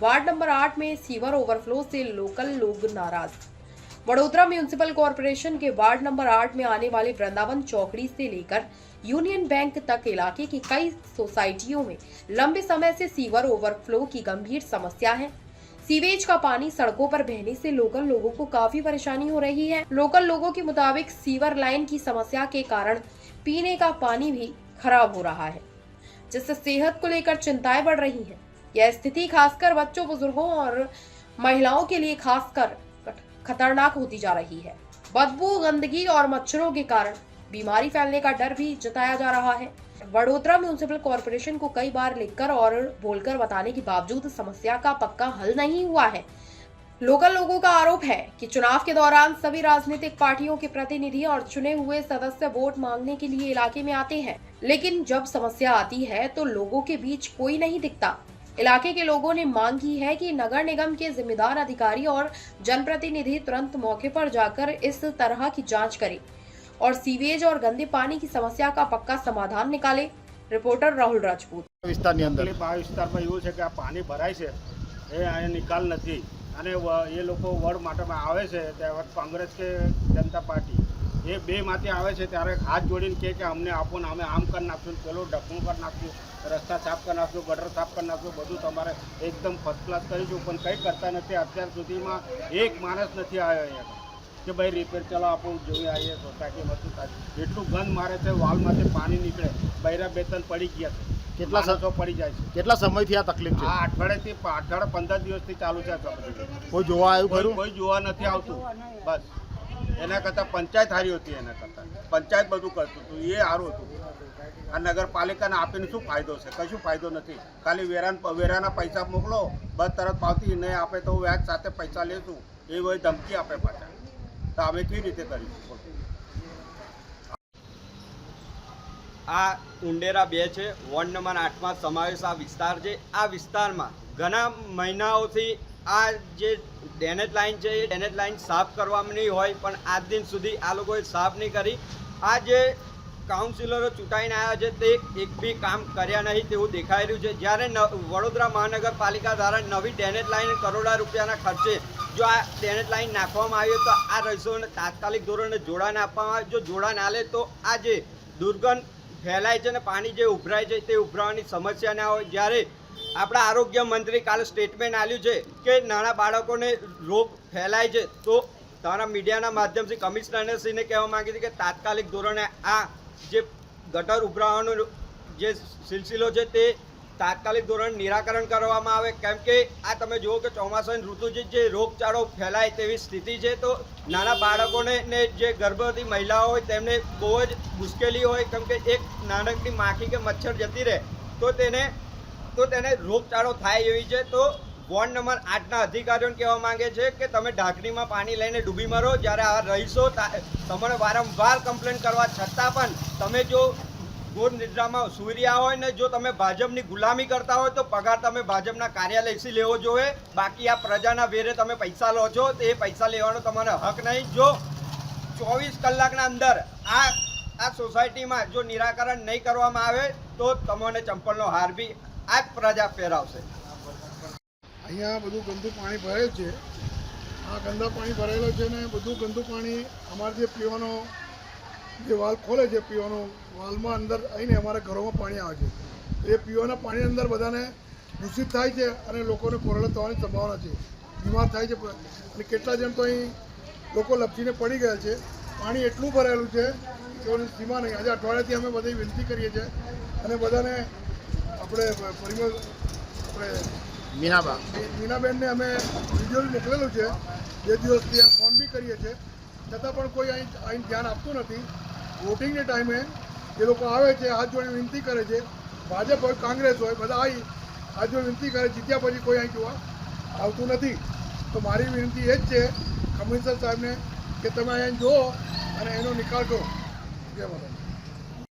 Ward number 8 में sewer overflow से local लोग नाराज। वडोदरा म्यूनिसिपल कॉरपोरेशन के वार्ड नंबर 8 में आने वाले वृंदावन चौकड़ी से लेकर यूनियन बैंक तक इलाके की कई सोसाइटियों में लंबे समय से सीवर ओवरफ्लो की गंभीर समस्या है। सीवेज का पानी सड़कों पर बहने से लोकल लोगों को काफी परेशानी हो रही है। लोकल लोगों के मुताबिक सीवर लाइन की समस्या के कारण पीने का पानी भी खराब हो रहा है, जिससे सेहत को लेकर चिंताएं बढ़ रही हैं। यह स्थिति खासकर बच्चों, बुजुर्गों और महिलाओं के लिए खासकर खतरनाक होती जा रही है। बदबू, गंदगी और मच्छरों के कारण बीमारी फैलने का डर भी जताया जा रहा है। वडोदरा म्यूनिसिपल कॉरपोरेशन को कई बार लिखकर और बोलकर बताने के बावजूद समस्या का पक्का हल नहीं हुआ है। लोकल लोगों का आरोप है कि चुनाव के दौरान सभी राजनीतिक पार्टियों के प्रतिनिधि और चुने हुए सदस्य वोट मांगने के लिए इलाके में आते हैं, लेकिन जब समस्या आती है तो लोगों के बीच कोई नहीं दिखता। इलाके के लोगों ने मांग की है कि नगर निगम के जिम्मेदार अधिकारी और जनप्रतिनिधि तुरंत मौके पर जाकर इस तरह की जांच करें और सीवेज और गंदे पानी की समस्या का पक्का समाधान निकाले। रिपोर्टर राहुल राजपूत। વિસ્તારની અંદર વિસ્તારમાં એવું છે કે આ પાણી ભરાય છે એ અહીંયા નિકાલ નથી અને એ લોકો વડ માટેમાં આવે છે ત્યારે કોંગ્રેસ કે જનતા પાર્ટી એ બેમાંથી આવે છે ત્યારે હાથ જોડીને કહે કે અમને આપો ને અમે આમ કરી નાખશું, પેલો ઢકણું કરી નાખશું, રસ્તા સાફ કરી નાખશું, ગટર સાફ કરી નાખશું, બધું તમારે એકદમ ફર્સ્ટ ક્લાસ કરીશું, પણ કંઈ કરતા નથી। અત્યાર સુધીમાં એક માણસ નથી આવ્યો અહીંયા કે ભાઈ રિપેર ચલો આપણું જોઈ આવીએ સોસાયટીમાં શું થાય। એટલું ગંધ મારે છે, વાલમાંથી પાણી નીકળે, બૈરા બેતન પડી ગયા છે, કેટલા માણસો પડી જાય છે। કેટલા સમયથી આ તકલીફ છે? આ અઠવાડિયાથી 15 દિવસથી ચાલુ છે આ તકલીફ। કોઈ જોવા આવ્યું ખરું? કોઈ જોવા નથી આવતું। બસ એના કરતાં પંચાયત હારી હતી, એના કરતાં પંચાયત બધું કરતું હતું, એ સારું હતું। આ નગરપાલિકાને આપીને શું ફાયદો છે? કશું ફાયદો નથી। ખાલી વેરાના પૈસા મોકલો, બસ તરત પાવતી નહીં આપે તો વ્યાજ સાથે પૈસા લેશું, એ કોઈ ધમકી આપે પાછા, તો અમે કેવી રીતે કરીશું? આ ઉંડેરા 2 છે, વોર્ડ નંબર 8માં સમાવેશ આ વિસ્તાર છે। આ વિસ્તારમાં ઘણા મહિનાઓથી આ જે ડ્રેનેજ લાઇન છે એ ડ્રેનેજ લાઇન સાફ કરવામાં નહીં હોય, પણ આજ દિન સુધી આ લોકોએ સાફ નહીં કરી। આ જે કાઉન્સિલરો ચૂંટાઈને આવ્યા છે તે એક બી કામ કર્યા નહીં તેવું દેખાઈ રહ્યું છે। જ્યારે વડોદરા મહાનગરપાલિકા દ્વારા નવી ડ્રેનેજ લાઇન કરોડો રૂપિયાના ખર્ચે જો આ ડ્રેનેજ લાઇન નાખવામાં આવી તો આ રહીશોને તાત્કાલિક ધોરણે જોડાણ આપવામાં આવે। જો જોડાણ આલે તો આ જે દુર્ગંધ ફેલાય છે ને પાણી જે ઉભરાય છે તે ઉભરાવાની સમસ્યા ના હોય। જ્યારે આપણા આરોગ્ય મંત્રી કાલે સ્ટેટમેન્ટ આપ્યું છે કે નાના બાળકોને રોગ ફેલાય છે, તો તમારા મીડિયાના માધ્યમથી કમિશનરશ્રીને કહેવા માંગી હતી કે તાત્કાલિક ધોરણે આ જે ગટર ઉભરાવાનો જે સિલસિલો છે તે તાત્કાલિક ધોરણે નિરાકરણ કરવામાં આવે, કેમ કે આ તમે જુઓ કે ચોમાસાની ઋતુ જે રોગચાળો ફેલાય તેવી સ્થિતિ છે। તો નાના બાળકોને ને જે ગર્ભવતી મહિલાઓ હોય તેમને બહુ જ મુશ્કેલી હોય, કેમ કે એક નાનકડી માખી કે મચ્છર જતી રહે તો તેને રોગચાળો થાય એવી છે। તો વોર્ડ નંબર 8ના અધિકારીઓને કહેવા માંગે છે કે તમે ઢાંકણીમાં પાણી લઈને ડૂબી મરો। જ્યારે આ રહીશો તમારે વારંવાર કમ્પ્લેન કરવા છતાં પણ તમે જો ઘોર નિદ્રામાં સૂઈ રહ્યા હોય ને જો તમે ભાજપની ગુલામી કરતા હોય તો પગાર તમે ભાજપના કાર્યાલયથી લેવો જોઈએ। બાકી આ પ્રજાના વેરે તમે પૈસા લો છો તો એ પૈસા લેવાનો તમારો હક નહીં। જો 24 કલાકના અંદર આ સોસાયટીમાં જો નિરાકરણ નહીં કરવામાં આવે તો તમને ચંપલનો હાર બી આ જ પ્રજા પહેરાવશે। અહીંયા બધું ગંદુ પાણી ભરેલ છે, આ ગંદા પાણી ભરેલો છે ને બધું ગંદુ પાણી અમારે જે પીવાનો જે વાલ ખોલે છે, પીવાનો વાલમાં અંદર આવીને અમારા ઘરોમાં પાણી આવે છે। એ પીવાના પાણી અંદર બધાને દૂષિત થાય છે અને લોકોને કોરોના થવાની સંભાવના છે, બીમાર થાય છે અને કેટલા જણ તો અહીં લોકો લપસીને પડી ગયા છે। પાણી એટલું ભરેલું છે કે સીમા નહીં। આજે અઠવાડિયાથી અમે બધી વિનંતી કરીએ છીએ અને બધાને આપણે મીનાબેનને અમે વિડીયો મોકલેલું છે, 2 દિવસથી આ ફોન બી કરીએ છીએ, છતાં પણ કોઈ અહીં ધ્યાન આપતું નથી। વોટિંગને ટાઈમે એ લોકો આવે છે, હાથ જોડીને વિનંતી કરે છે, ભાજપ હોય કોંગ્રેસ હોય બધા આવી હાથ જોડી વિનંતી કરે, જીત્યા પછી કોઈ અહીં જોવા આવતું નથી। તો મારી વિનંતી એ જ છે કમિશનર સાહેબને કે તમે અહીં જુઓ અને એનો નિકાલ કરો। જય માતા।